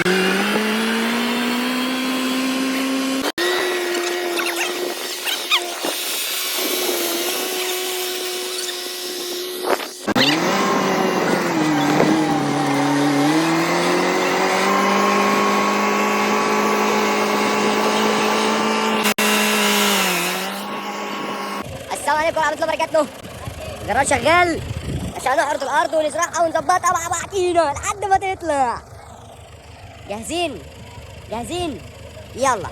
السلام عليكم ورحمة الله وبركاته. الجرار شغال عشان نحرث الأرض ونزرعها ونظبطها مع بعضينا لحد ما تطلع. جاهزين؟ جاهزين؟ يلا.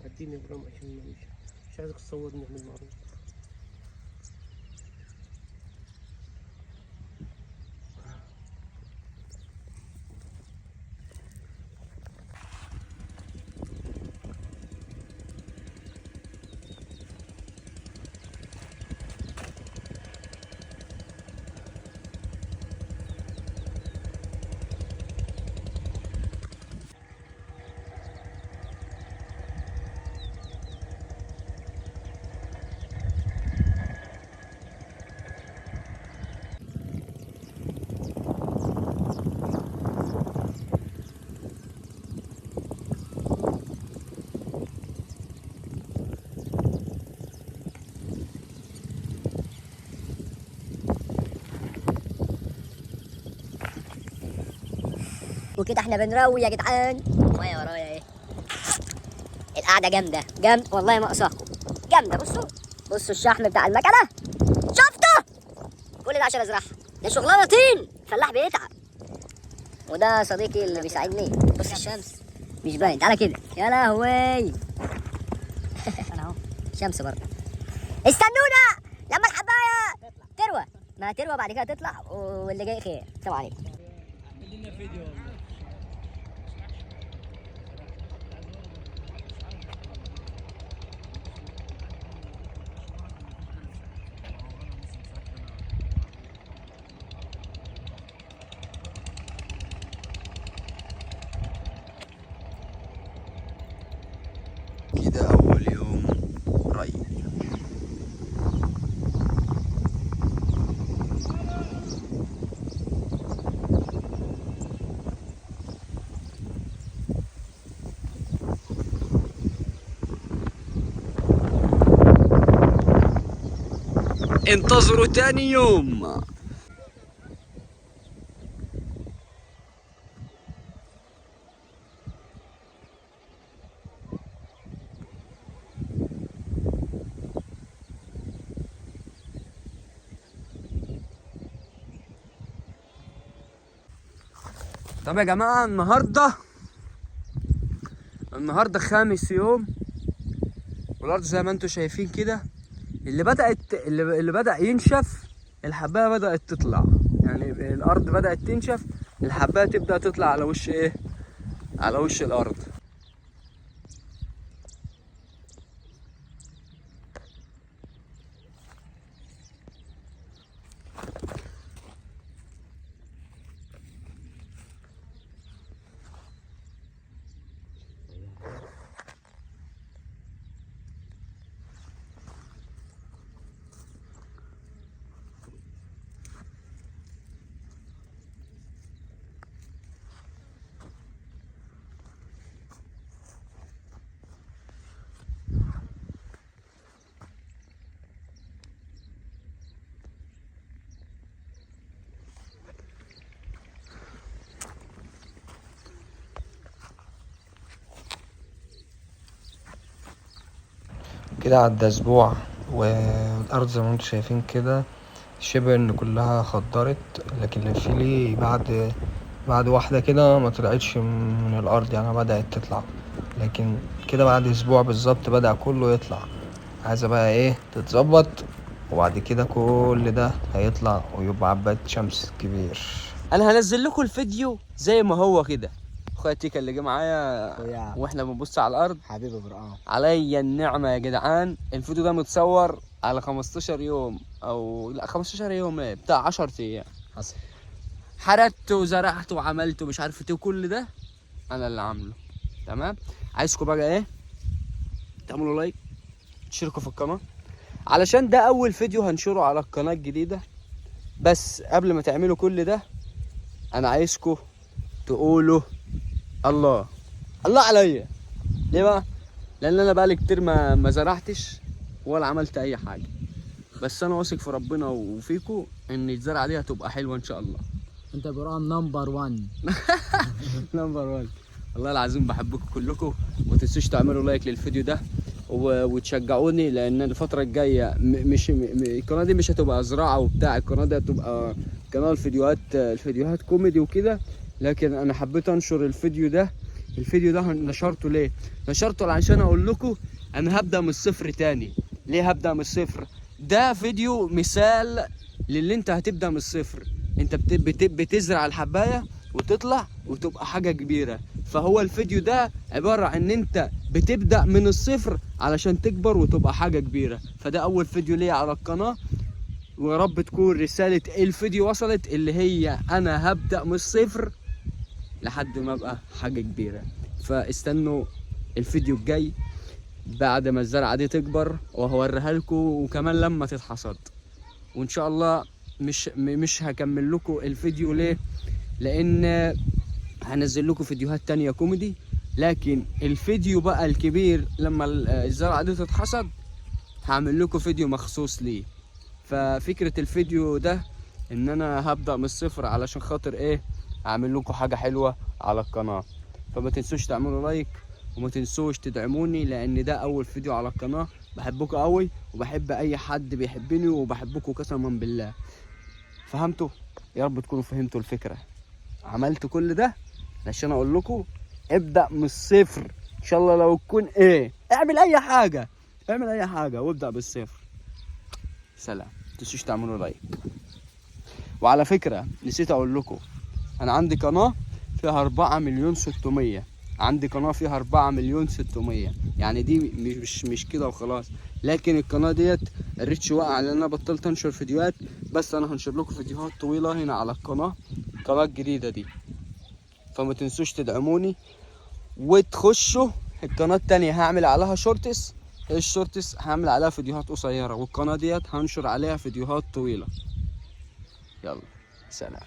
اديني برام عشان مش عايزك تصورني من المعروف. وكده احنا بنروي يا جدعان. ميه ورايا ايه. القعده جامده جامده والله ما اقصاكم. جامده. بصوا الشحم بتاع المكنه شفته. كل ده عشان ازرعها. ده شغلانه طين. الفلاح بيتعب. وده صديقي اللي بيساعدني. بص الشمس مش باين. تعالى كده يا لهوي. انا اهو شمس برضه. استنونا لما الحبايه تروى. ما تروى بعد كده تطلع واللي جاي خير. سلام عليكم. كده أول يوم ري. انتظروا تاني يوم. طب يا جماعة النهاردة خامس يوم، والأرض زي ما انتوا شايفين كده. اللي بدأ ينشف، الحباية بدأت تطلع. يعني الأرض بدأت تنشف، الحباية تبدأ تطلع على وش ايه؟ على وش الأرض. كده عدى اسبوع والارض زي ما انتم شايفين كده شبه ان كلها خضرت، لكن الفيلي بعد واحدة كده ما طلعتش من الارض، يعني بدأت تطلع. لكن كده بعد اسبوع بالظبط بدأ كله يطلع. عايزة بقى ايه تتظبط، وبعد كده كل ده هيطلع ويبقى عباد شمس كبير. انا هنزل لكم الفيديو زي ما هو كده. اخويا تيكا اللي جه معايا واحنا بنبص على الارض، حبيبي برقام عليا النعمه يا جدعان. الفيديو ده متصور على 15 يوم او لا 15 يوم، ايه بتاع 10 ايام. حصل. حرقت وزرعت وعملت ومش عارف ايه، وكل ده انا اللي عامله. تمام. عايزكم بقى ايه تعملوا لايك، تشتركوا في القناه، علشان ده اول فيديو هنشره على القناه الجديده. بس قبل ما تعملوا كل ده انا عايزكم تقولوا الله الله عليا. ليه بقى؟ لان انا بقالي كتير ما زرعتش ولا عملت اي حاجه، بس انا واثق في ربنا وفيكم ان الزرعه دي هتبقى حلوه ان شاء الله. انت برقام نمبر 1. نمبر 1. والله العظيم بحبكم كلكم، وما تنسوش تعملوا لايك للفيديو ده وتشجعوني، لان الفتره الجايه مش القناه دي مش هتبقى زراعه وبتاع. القناه دي هتبقى قناه الفيديوهات كوميدي وكده. لكن انا حبيت انشر الفيديو ده نشرته ليه؟ نشرته عشان اقول لكم انا هبدا من الصفر تاني. ليه هبدا من الصفر؟ ده فيديو مثال للي انت هتبدا من الصفر. انت بتزرع الحبايه وتطلع وتبقى حاجه كبيره. فهو الفيديو ده عباره عن ان انت بتبدا من الصفر علشان تكبر وتبقى حاجه كبيره. فده اول فيديو ليا على القناه، ويا رب تكون رساله الفيديو وصلت، اللي هي انا هبدا من الصفر لحد ما ابقى حاجه كبيره. فاستنوا الفيديو الجاي بعد ما الزرعه دي تكبر وهوريها لكم، وكمان لما تتحصد. وان شاء الله مش هكمل لكم الفيديو. ليه؟ لان هنزل لكم فيديوهات تانية كوميدي، لكن الفيديو بقى الكبير لما الزرعه دي تتحصد هعمل لكم فيديو مخصوص ليه. ففكره الفيديو ده ان انا هبدا من الصفر علشان خاطر ايه؟ اعمل لكم حاجه حلوه على القناه. فما تنسوش تعملوا لايك، وما تنسوش تدعموني، لان ده اول فيديو على القناه. بحبكم قوي وبحب اي حد بيحبني، وبحبكم قسما بالله. فهمتوا؟ يا رب تكونوا فهمتوا الفكره. عملت كل ده عشان اقول لكم ابدا من الصفر. ان شاء الله لو تكون ايه، اعمل اي حاجه وابدا بالصفر. سلام. ما تنسوش تعملوا لايك. وعلى فكره نسيت اقول لكم، انا عندي قناه فيها 4,600,000. عندي قناه فيها 4,600,000. يعني دي مش كده وخلاص. لكن القناه ديت الريتش واقع لان انا بطلت انشر فيديوهات. بس انا هنشر لكم فيديوهات طويله هنا على القناه الجديده دي. فما تنسوش تدعموني وتخشوا القناه التانية. هعمل عليها شورتس. الشورتس هعمل عليها فيديوهات قصيره، والقناه ديت هنشر عليها فيديوهات طويله. يلا سلام.